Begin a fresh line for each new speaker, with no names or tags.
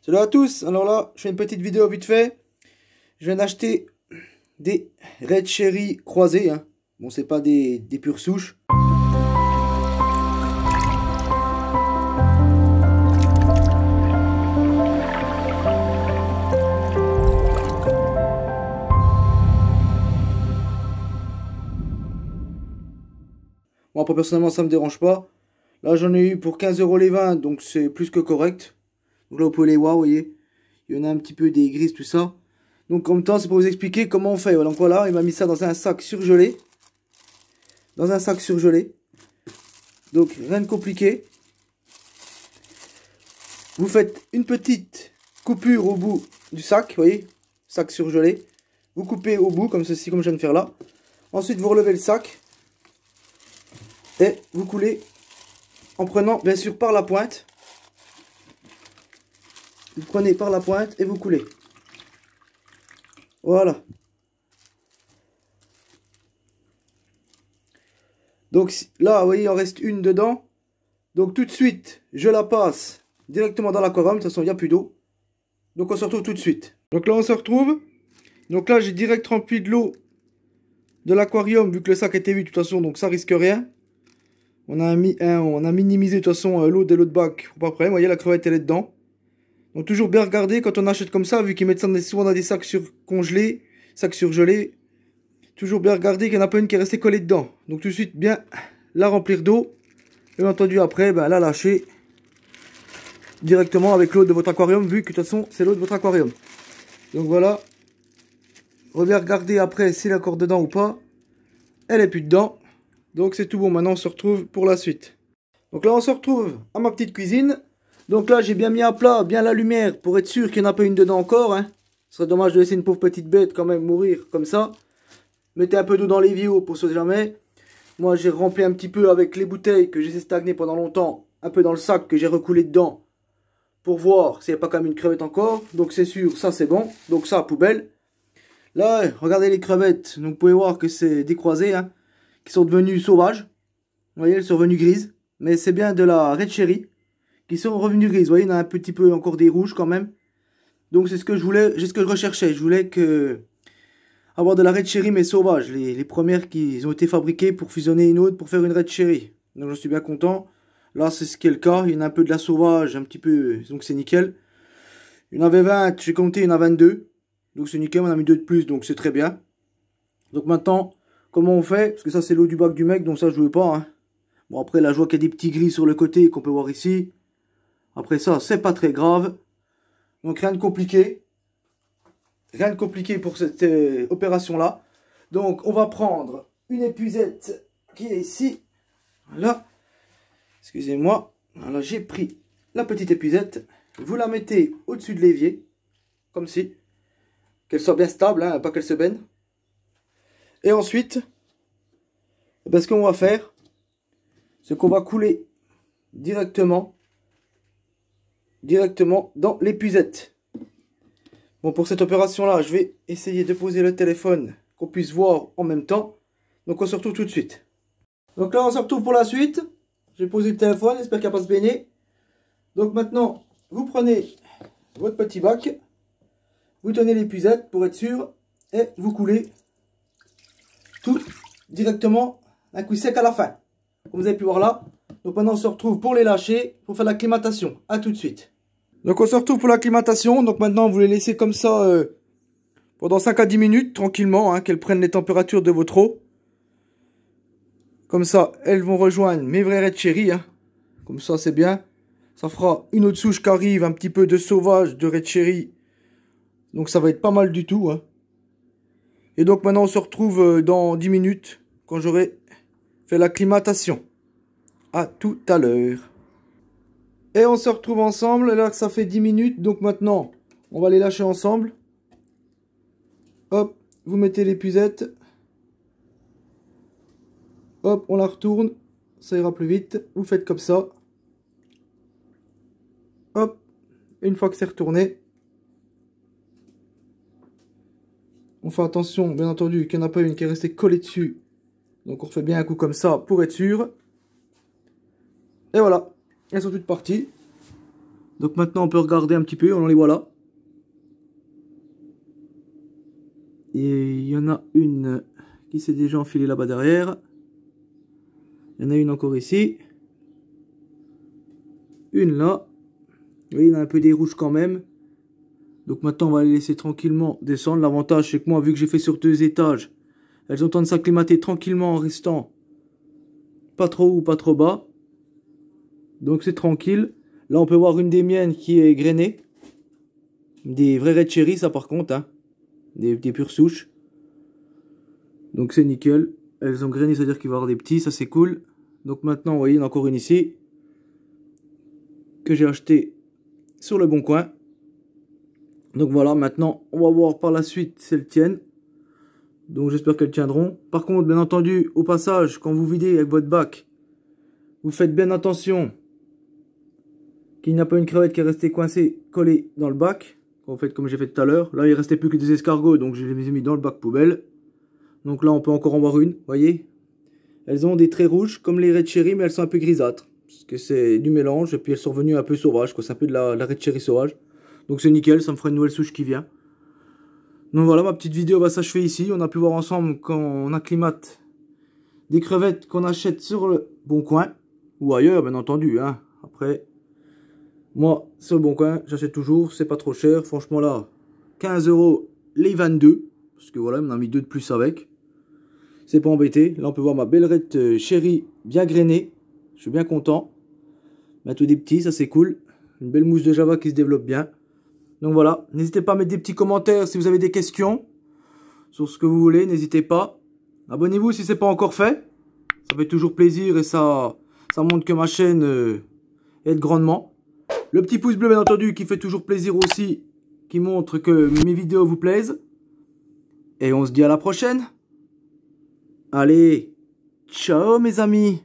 Salut à tous, alors là, je fais une petite vidéo vite fait. Je viens d'acheter des Red Cherry croisés. Hein. Bon, c'est pas des pures souches. Bon, après, personnellement, ça me dérange pas. Là, j'en ai eu pour 15 € les 20, donc c'est plus que correct. Donc là, vous pouvez les voir, vous voyez. Il y en a un petit peu des grises, tout ça. Donc, en même temps, c'est pour vous expliquer comment on fait. Donc voilà, il m'a mis ça dans un sac surgelé. Dans un sac surgelé. Donc, rien de compliqué. Vous faites une petite coupure au bout du sac, vous voyez. Sac surgelé. Vous coupez au bout, comme ceci, comme je viens de faire là. Ensuite, vous relevez le sac. Et vous coulez en prenant, bien sûr, par la pointe. Vous prenez par la pointe et vous coulez. Voilà. Donc là, vous voyez, il en reste une dedans. Donc tout de suite, je la passe directement dans l'aquarium. De toute façon, il n'y a plus d'eau. Donc on se retrouve tout de suite. Donc là, on se retrouve. Donc là, j'ai direct rempli de l'eau de l'aquarium, vu que le sac était vide de toute façon, donc ça risque rien. On a minimisé de toute façon l'eau de l'autre bac. Pas de problème, vous voyez, la crevette elle est dedans. Donc toujours bien regarder quand on achète comme ça, vu qu'ils mettent ça souvent dans des sacs surcongelés, sacs surgelés. Toujours bien regarder qu'il n'y en a pas une qui est restée collée dedans. Donc tout de suite bien la remplir d'eau. Bien entendu après, ben, la lâcher directement avec l'eau de votre aquarium, vu que de toute façon c'est l'eau de votre aquarium. Donc voilà. Bien regarder après s'il est encore dedans ou pas. Elle est plus dedans. Donc c'est tout bon, maintenant on se retrouve pour la suite. Donc là on se retrouve à ma petite cuisine. Donc là j'ai bien mis à plat, bien la lumière pour être sûr qu'il n'y en a pas une dedans encore. Hein. Ce serait dommage de laisser une pauvre petite bête quand même mourir comme ça. Mettez un peu d'eau dans les vios pour se jamais. Moi j'ai rempli un petit peu avec les bouteilles que j'ai laissé stagner pendant longtemps. Un peu dans le sac que j'ai recoulé dedans. Pour voir s'il n'y a pas quand même une crevette encore. Donc c'est sûr, ça c'est bon. Donc ça à poubelle. Là regardez les crevettes. Donc vous pouvez voir que c'est décroisé. Hein. Qui sont devenues sauvages. Vous voyez, elles sont revenues grises. Mais c'est bien de la Red Cherry qui sont revenues grises. Vous voyez, il y en a un petit peu encore des rouges quand même. Donc c'est ce que je voulais, c'est ce que je recherchais. Je voulais avoir de la Red Cherry mais sauvage. Les premières qui ont été fabriquées pour fusionner une autre pour faire une Red Cherry. Donc je suis bien content. Là c'est ce qui est le cas. Il y en a un peu de la sauvage, un petit peu. Donc c'est nickel. Il y en avait 20, j'ai compté, il y en a 22. Donc c'est nickel, on a mis 2 de plus, donc c'est très bien. Donc maintenant... Comment on fait? Parce que ça c'est l'eau du bac du mec, donc ça je veux pas. Hein. Bon après là je vois qu'il y a des petits gris sur le côté qu'on peut voir ici. Après ça c'est pas très grave. Donc rien de compliqué. Rien de compliqué pour cette opération là. Donc on va prendre une épuisette qui est ici. Voilà. Excusez-moi. Voilà, j'ai pris la petite épuisette. Vous la mettez au-dessus de l'évier. Comme ci. Qu'elle soit bien stable, hein, pas qu'elle se baigne. Et ensuite, ce qu'on va faire, c'est qu'on va couler directement dans l'épuisette. Bon, pour cette opération-là, je vais essayer de poser le téléphone, qu'on puisse voir en même temps. Donc on se retrouve tout de suite. Donc là, on se retrouve pour la suite. J'ai posé le téléphone, j'espère qu'il va pas se baigner. Donc maintenant, vous prenez votre petit bac, vous tenez l'épuisette pour être sûr, et vous coulez tout directement un coup sec à la fin. Comme vous avez pu voir là. Donc maintenant on se retrouve pour les lâcher, pour faire l'acclimatation. A tout de suite. Donc on se retrouve pour l'acclimatation. Donc maintenant vous les laissez comme ça pendant 5 à 10 minutes tranquillement. Hein, qu'elles prennent les températures de votre eau. Comme ça elles vont rejoindre mes vrais Red Cherry. Hein. Comme ça c'est bien. Ça fera une autre souche qui arrive, un petit peu de sauvage de Red Cherry. Donc ça va être pas mal du tout. Hein. Et donc maintenant on se retrouve dans 10 minutes quand j'aurai fait l'acclimatation. À tout à l'heure. Et on se retrouve ensemble, là que ça fait 10 minutes. Donc maintenant on va les lâcher ensemble. Hop, vous mettez l'épuisette. Hop, on la retourne. Ça ira plus vite. Vous faites comme ça. Hop, et une fois que c'est retourné. On fait attention, bien entendu, qu'il n'y en a pas une qui est restée collée dessus. Donc on refait bien un coup comme ça pour être sûr. Et voilà, elles sont toutes parties. Donc maintenant on peut regarder un petit peu, on les voit là. Et il y en a une qui s'est déjà enfilée là-bas derrière. Il y en a une encore ici. Une là. Vous voyez, il y en a un peu des rouges quand même. Donc maintenant on va les laisser tranquillement descendre. L'avantage c'est que moi, vu que j'ai fait sur 2 étages, elles ont le temps de s'acclimater tranquillement en restant pas trop haut, pas trop bas. Donc c'est tranquille. Là on peut voir une des miennes qui est grainée. Des vrais red cherry ça par contre, hein. Des pures souches. Donc c'est nickel. Elles ont grainé, c'est-à-dire qu'il va y avoir des petits, ça c'est cool. Donc maintenant vous voyez, il y en a encore une ici. Que j'ai acheté sur le bon coin. Donc voilà, maintenant on va voir par la suite si elles tiennent. Donc j'espère qu'elles tiendront. Par contre, bien entendu, au passage, quand vous videz avec votre bac, vous faites bien attention qu'il n'y a pas une crevette qui est restée coincée, collée dans le bac. Quand vous faites comme j'ai fait tout à l'heure. Là, il restait plus que des escargots, donc je les ai mis dans le bac poubelle. Donc là, on peut encore en voir une, vous voyez. Elles ont des traits rouges, comme les red cherry, mais elles sont un peu grisâtres. Parce que c'est du mélange, et puis elles sont revenues un peu sauvages, quoi. C'est un peu de la red cherry sauvage. Donc c'est nickel, ça me fera une nouvelle souche qui vient. Donc voilà, ma petite vidéo va s'achever ici. On a pu voir ensemble quand on acclimate des crevettes qu'on achète sur le bon coin. Ou ailleurs, bien entendu, hein. Après, moi, sur le bon coin, j'achète toujours. C'est pas trop cher. Franchement, là, 15 € les 22. Parce que voilà, on a mis 2 de plus avec. C'est pas embêté. Là, on peut voir ma belle red cherry bien grainée. Je suis bien content. Bientôt des petits, ça c'est cool. Une belle mousse de java qui se développe bien. Donc voilà, n'hésitez pas à mettre des petits commentaires si vous avez des questions sur ce que vous voulez, n'hésitez pas. Abonnez-vous si ce n'est pas encore fait. Ça fait toujours plaisir et ça montre que ma chaîne aide grandement. Le petit pouce bleu bien entendu qui fait toujours plaisir aussi, qui montre que mes vidéos vous plaisent. Et on se dit à la prochaine. Allez, ciao mes amis.